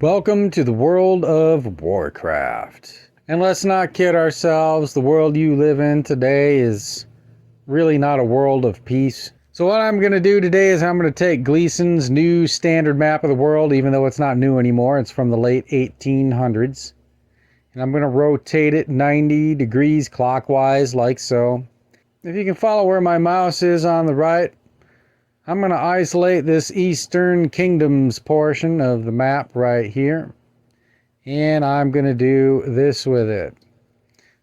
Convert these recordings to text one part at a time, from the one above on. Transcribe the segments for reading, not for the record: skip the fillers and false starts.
Welcome to the world of Warcraft. And let's not kid ourselves, the world you live in today is really not a world of peace. So what I'm going to do today is I'm going to take Gleason's new standard map of the world, even though it's not new anymore, it's from the late 1800s. And I'm going to rotate it 90 degrees clockwise, like so. If you can follow where my mouse is on the right, I'm going to isolate this Eastern Kingdoms portion of the map right here. And I'm going to do this with it.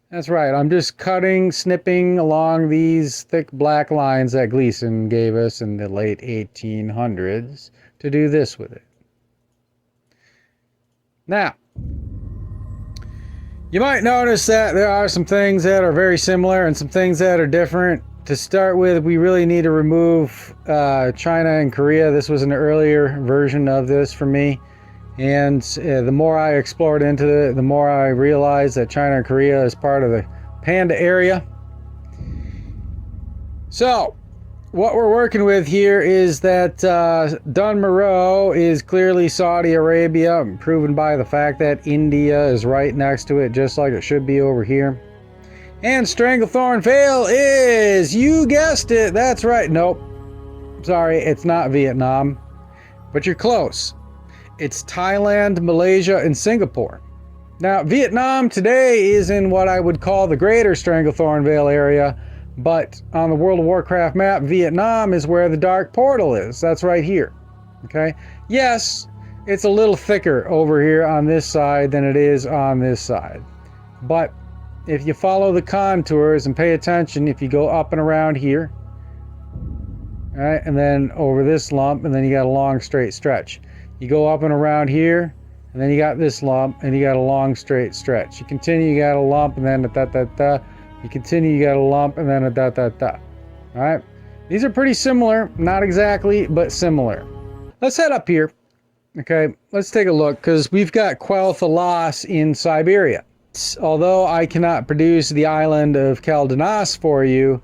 That's right, I'm just cutting, snipping along these thick black lines that Gleason gave us in the late 1800s to do this with it. Now, you might notice that there are some things that are very similar and some things that are different. To start with, we really need to remove China and Korea. This was an earlier version of this for me. And the more I explored into it, the more I realized that China and Korea is part of the Panda area. So, what we're working with here is that Dunmurrow is clearly Saudi Arabia, proven by the fact that India is right next to it, just like it should be over here. And Stranglethorn Vale is, you guessed it, that's right. Nope, sorry, it's not Vietnam, but you're close. It's Thailand, Malaysia, and Singapore. Now, Vietnam today is in what I would call the greater Stranglethorn Vale area, but on the World of Warcraft map, Vietnam is where the Dark Portal is. That's right here, okay? Yes, it's a little thicker over here on this side than it is on this side, but if you follow the contours and pay attention, if you go up and around here, all right, and then over this lump, and then you got a long straight stretch. You go up and around here, and then you got this lump, and you got a long straight stretch. You continue, you got a lump, and then a da-da-da. You continue, you got a lump, and then a da-da-da. All right? These are pretty similar. Not exactly, but similar. Let's head up here. Okay, let's take a look, because we've got Quel'Thalas in Siberia. Although I cannot produce the island of Kel'Danas for you,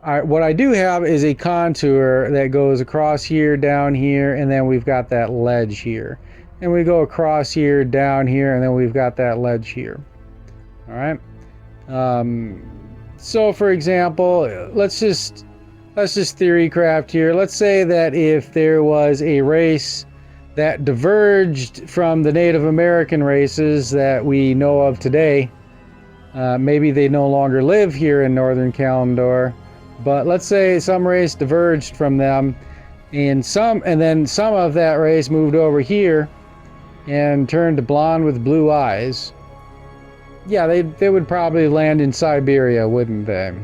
what I do have is a contour that goes across here, down here, and then we've got that ledge here. And we go across here, down here, and then we've got that ledge here. All right. So, for example, let's just theory craft here. Let's say that if there was a race that diverged from the Native American races that we know of today. Maybe they no longer live here in Northern Kalimdor, but let's say some race diverged from them, and then some of that race moved over here and turned to blonde with blue eyes. Yeah, they would probably land in Siberia, wouldn't they?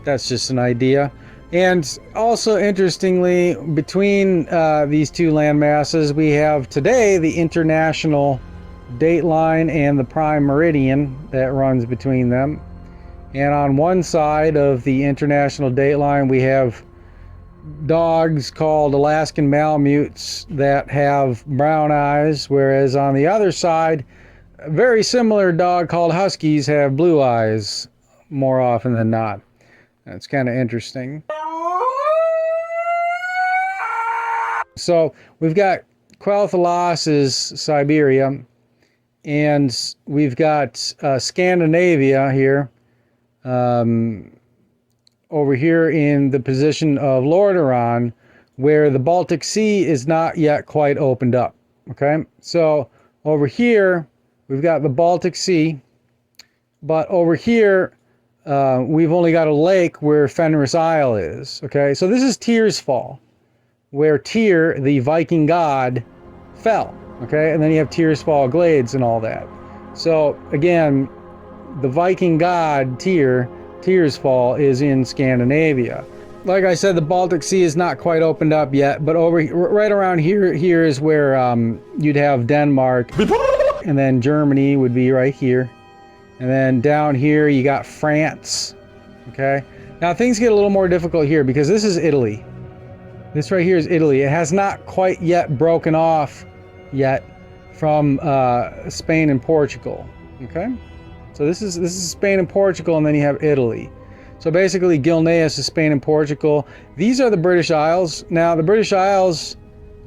That's just an idea. And also, interestingly, between these two land masses, we have today the international date line and the prime meridian that runs between them. And on one side of the international date line, we have dogs called Alaskan Malamutes that have brown eyes, whereas on the other side, a very similar dog called Huskies have blue eyes more often than not. That's kind of interesting. So we've got Quel'Thalas is Siberia, and we've got Scandinavia here, over here in the position of Lordaeron, where the Baltic Sea is not yet quite opened up. Okay, so over here we've got the Baltic Sea, but over here we've only got a lake where Fenris Isle is. Okay, so this is Tyr's Fall, where Tyr, the Viking god, fell. Okay, and then you have Tyr's Fall Glades and all that. So again, the Viking god Tyr's Fall is in Scandinavia. Like I said, the Baltic Sea is not quite opened up yet, but right around here is where you'd have Denmark, and then Germany would be right here. And then down here you got France. Okay, now things get a little more difficult here because this is Italy. This right here is Italy. It has not quite yet broken off yet from Spain and Portugal. Okay, so this is Spain and Portugal, and then you have Italy. So basically Gilneas is Spain and Portugal. These are the British Isles. Now the British Isles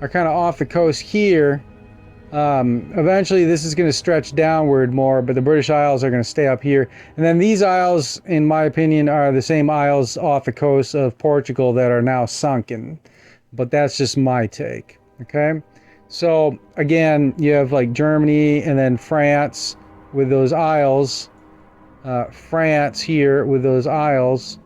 are kind of off the coast here, Eventually this is going to stretch downward more, but the British Isles are going to stay up here. And then these isles, in my opinion, are the same isles off the coast of Portugal that are now sunken. But that's just my take, okay? So, again, you have like Germany and then France with those isles. France here with those isles.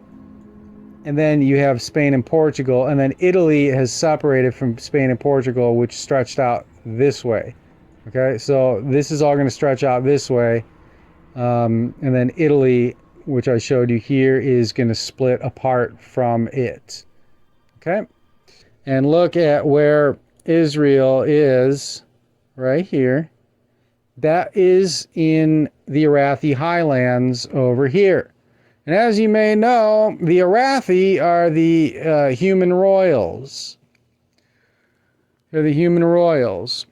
And then you have Spain and Portugal. And then Italy has separated from Spain and Portugal, which stretched out this way. Okay, so this is all going to stretch out this way. And then Italy, which I showed you here, is going to split apart from it. Okay, and look at where Israel is right here. That is in the Arathi Highlands over here. And as you may know, the Arathi are the human royals. They're the human royals.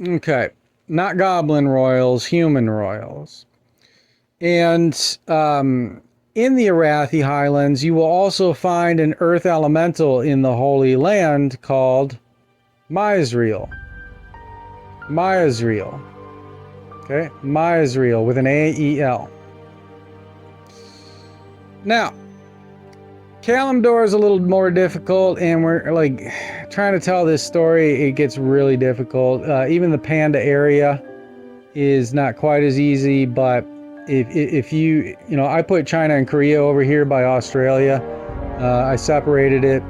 Okay, not goblin royals, human royals. And in the Arathi Highlands, you will also find an earth elemental in the Holy Land called Myzriel. Myzriel. Okay, Myzriel with an A-E-L. Now, Kalimdor is a little more difficult, and we're like trying to tell this story. It gets really difficult. Even the Panda area is not quite as easy, but if you know, I put China and Korea over here by Australia. I separated it,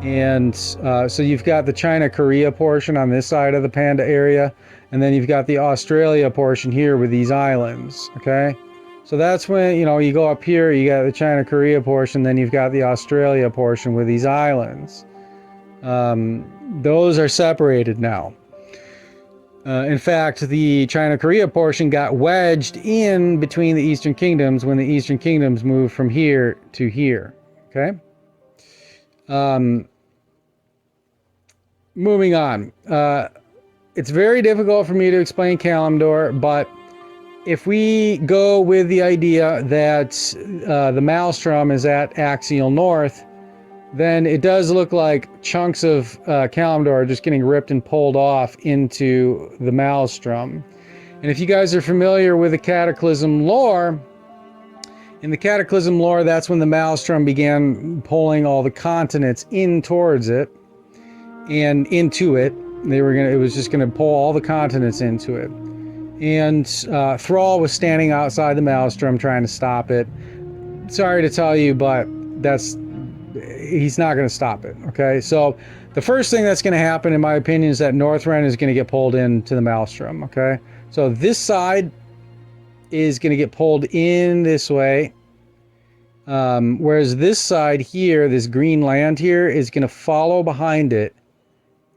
and so you've got the China-Korea portion on this side of the Panda area, and then you've got the Australia portion here with these islands. Okay. So that's when, you know, you go up here, you got the China-Korea portion, then you've got the Australia portion with these islands. Those are separated now. In fact, the China-Korea portion got wedged in between the Eastern Kingdoms when the Eastern Kingdoms moved from here to here. Okay? Moving on. It's very difficult for me to explain Kalimdor, but if we go with the idea that the Maelstrom is at axial north, then it does look like chunks of Kalimdor are just getting ripped and pulled off into the Maelstrom. And if you guys are familiar with the Cataclysm lore, in the Cataclysm lore, that's when the Maelstrom began pulling all the continents in towards it and into it. It was just gonna pull all the continents into it. And Thrall was standing outside the Maelstrom trying to stop it. Sorry to tell you, but he's not going to stop it. Okay, so the first thing that's going to happen, in my opinion, is that Northrend is going to get pulled into the Maelstrom. Okay, so this side is going to get pulled in this way, whereas this side here, this green land here, is going to follow behind it,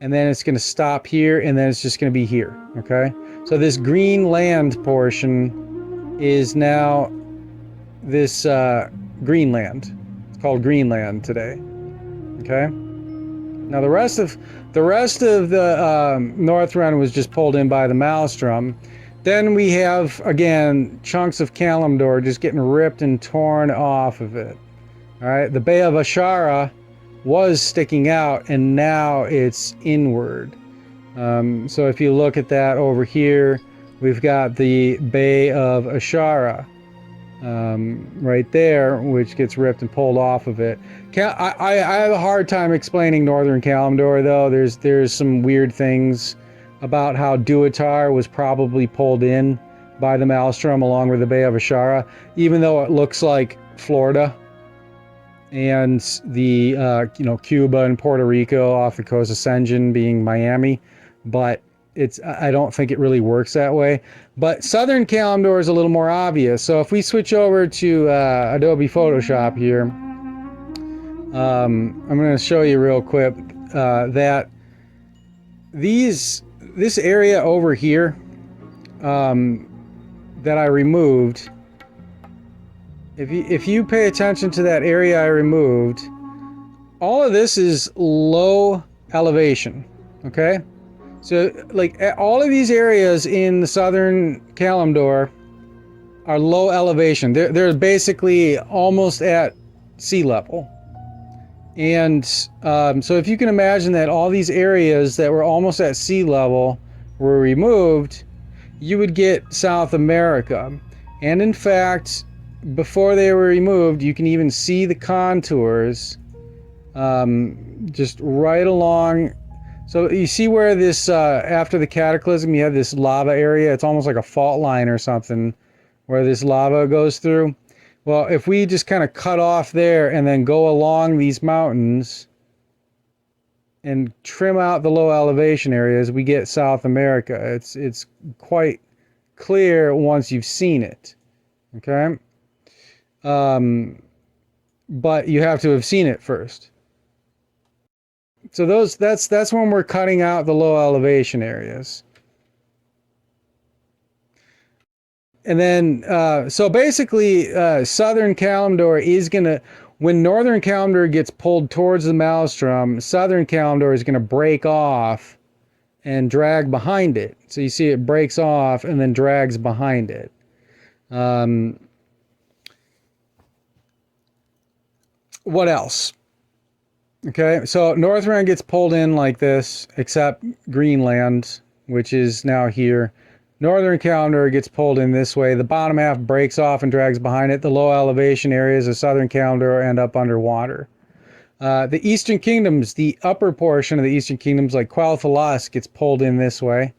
and then it's going to stop here, and then it's just going to be here. Okay. So this green land portion is now this Greenland. It's called Greenland today. Okay. Now the rest of the Northrend was just pulled in by the Maelstrom. Then we have again chunks of Kalimdor just getting ripped and torn off of it. All right. The Bay of Ashara was sticking out, and now it's inward. So if you look at that over here, we've got the Bay of Ashara right there, which gets ripped and pulled off of it. I have a hard time explaining Northern Kalimdor, though. There's some weird things about how Duatar was probably pulled in by the Maelstrom along with the Bay of Ashara, even though it looks like Florida and the Cuba and Puerto Rico off the coast of Senjin being Miami. But I don't think it really works that way. But Southern Kalimdor is a little more obvious. So if we switch over to Adobe Photoshop here, I'm going to show you real quick that this area over here that I removed, if you pay attention to that area I removed, all of this is low elevation, okay? So, like, all of these areas in the Southern Kalimdor are low elevation. They're basically almost at sea level. And so if you can imagine that all these areas that were almost at sea level were removed, you would get South America. And in fact, before they were removed, you can even see the contours just right along. So you see where this, after the cataclysm, you have this lava area. It's almost like a fault line or something where this lava goes through. Well, if we just kind of cut off there and then go along these mountains and trim out the low elevation areas, we get South America. It's quite clear once you've seen it. Okay? But you have to have seen it first. So that's when we're cutting out the low elevation areas. And then, so basically, Southern Kalimdor is going to, when Northern Kalimdor gets pulled towards the Maelstrom, Southern Kalimdor is going to break off and drag behind it. So you see it breaks off and then drags behind it. What else? Okay, so Northrend gets pulled in like this, except Greenland, which is now here. Northern Kalimdor gets pulled in this way. The bottom half breaks off and drags behind it. The low elevation areas of Southern Kalimdor end up underwater. The Eastern Kingdoms, the upper portion of the Eastern Kingdoms, like Quel'Thalas, gets pulled in this way.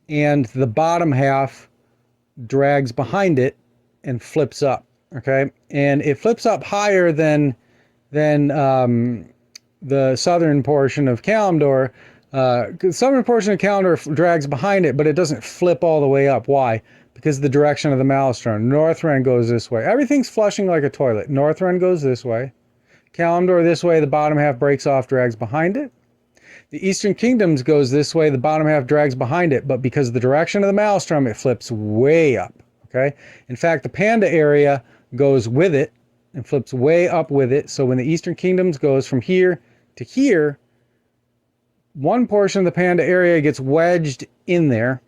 And the bottom half drags behind it and flips up. Okay, and it flips up higher than the southern portion of Kalimdor. The southern portion of Kalimdor drags behind it, but it doesn't flip all the way up. Why? Because of the direction of the Maelstrom. Northrend goes this way. Everything's flushing like a toilet. Northrend goes this way. Kalimdor this way. The bottom half breaks off, drags behind it. The Eastern Kingdoms goes this way. The bottom half drags behind it, but because of the direction of the Maelstrom, it flips way up. Okay. In fact, the Panda area goes with it and flips way up with it. So when the Eastern Kingdoms goes from here to here, one portion of the Panda area gets wedged in there,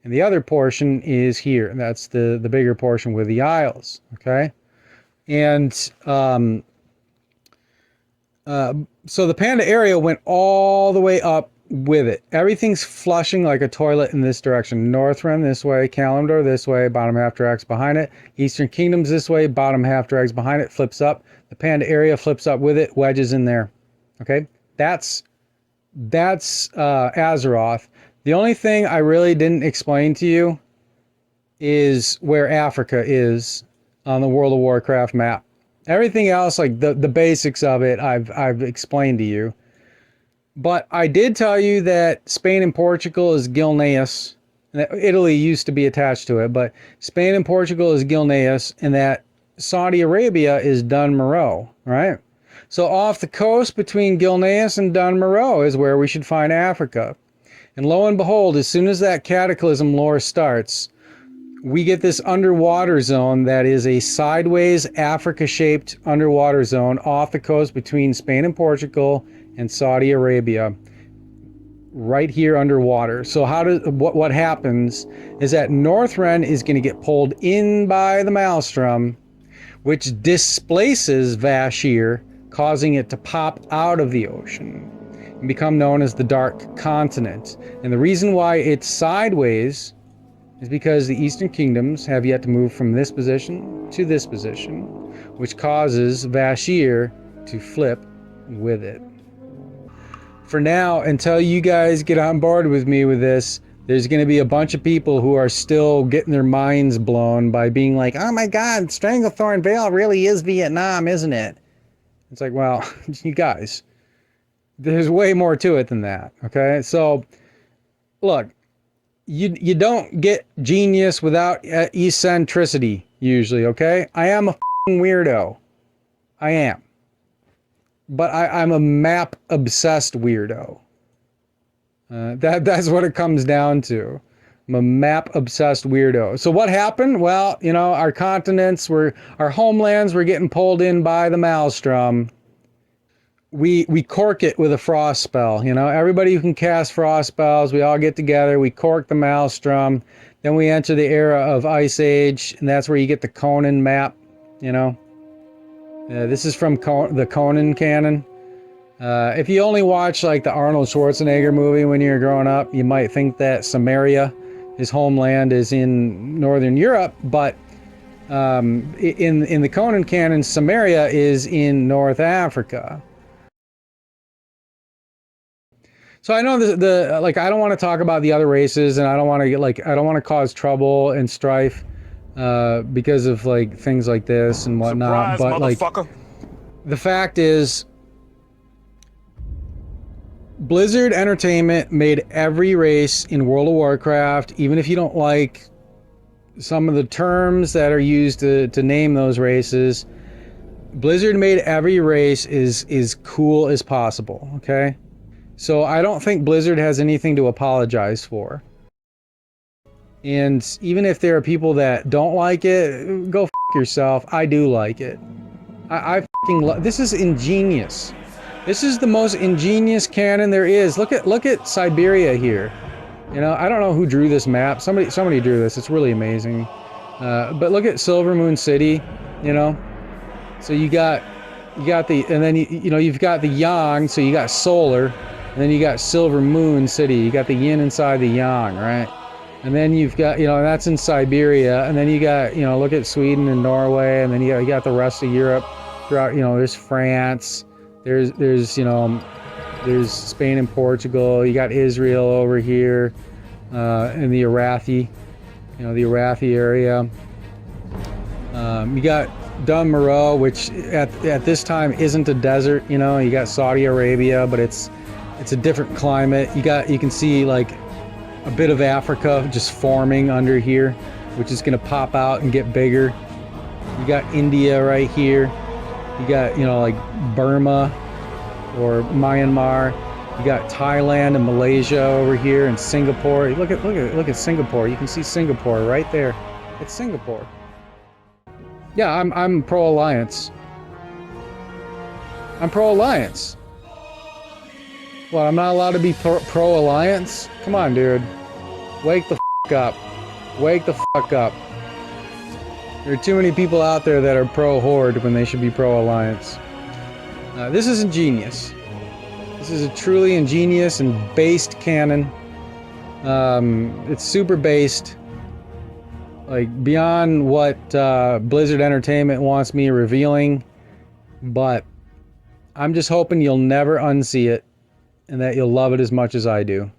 and the other portion is here. And that's the bigger portion with the Isles. Okay, and so the Panda area went all the way up with it. Everything's flushing like a toilet in this direction. Northrend this way, Kalimdor this way, bottom half drags behind it. Eastern Kingdoms this way, bottom half drags behind it, flips up. The Panda area flips up with it, wedges in there. Okay, that's Azeroth. The only thing I really didn't explain to you is where Africa is on the World of Warcraft map. Everything else, like the basics of it, I've explained to you. But I did tell you that Spain and Portugal is Gilneas. Italy used to be attached to it, but Spain and Portugal is Gilneas, and that Saudi Arabia is Dun Morogh, right? So off the coast between Gilneas and Dun Morogh is where we should find Africa. And lo and behold, as soon as that cataclysm lore starts, we get this underwater zone that is a sideways Africa-shaped underwater zone off the coast between Spain and Portugal and Saudi Arabia, right here underwater. So what happens is that Northrend is going to get pulled in by the Maelstrom, which displaces Vashir, causing it to pop out of the ocean and become known as the Dark Continent. And the reason why it's sideways is because the Eastern Kingdoms have yet to move from this position to this position, which causes Vashir to flip with it. For now, until you guys get on board with me with this, there's going to be a bunch of people who are still getting their minds blown by being like, oh my God, Stranglethorn Vale really is Vietnam, isn't it? It's like, well, you guys, there's way more to it than that, okay? So, look, you don't get genius without eccentricity, usually, okay? I am a f***ing weirdo. I am. But I'm a map-obsessed weirdo. That's what it comes down to. I'm a map-obsessed weirdo. So what happened? Well, you know, our continents our homelands were getting pulled in by the Maelstrom. We cork it with a frost spell. You know, everybody who can cast frost spells, we all get together, we cork the Maelstrom. Then we enter the era of Ice Age, and that's where you get the Conan map, you know. This is from the Conan canon. If you only watch like the Arnold Schwarzenegger movie when you're growing up, you might think that Samaria, his homeland, is in Northern Europe, but in the Conan canon, Samaria is in North Africa. So I know the like I don't want to talk about the other races, and I don't want to I don't want to cause trouble and strife because of like things like this and whatnot. Surprise, but like the fact is, Blizzard Entertainment made every race in World of Warcraft, even if you don't like some of the terms that are used to name those races. Blizzard made every race as cool as possible, okay? So I don't think Blizzard has anything to apologize for. And even if there are people that don't like it, go f*** yourself. I do like it. I f***ing love... This is ingenious. This is the most ingenious canon there is. Look at Siberia here. You know, I don't know who drew this map. Somebody drew this. It's really amazing. But look at Silver Moon City, you know. So you got the, and then you know, you've got the yang, so you got solar, and then you got Silver Moon City. You got the yin inside the yang, right? And then you've got, you know, that's in Siberia, and then you got, you know, look at Sweden and Norway, and then you got the rest of Europe throughout, you know, there's France, there's you know, there's Spain and Portugal, you got Israel over here, in the Arathi, you know, the Arathi area. You got Dun Moreau, which at this time isn't a desert, you know, you got Saudi Arabia, but it's a different climate. You can see like a bit of Africa just forming under here, which is gonna pop out and get bigger. You got India right here. You got, you know, like Burma or Myanmar. You got Thailand and Malaysia over here, and Singapore. Look at Singapore. You can see Singapore right there. It's Singapore. Yeah, I'm pro-alliance. I'm pro-alliance. What, I'm not allowed to be pro-alliance? Come on, dude. Wake the f*** up. Wake the f*** up. There are too many people out there that are pro-horde when they should be pro-alliance. This is ingenious. This is a truly ingenious and based canon. It's super based. Like, beyond what Blizzard Entertainment wants me revealing. But I'm just hoping you'll never unsee it, and that you'll love it as much as I do.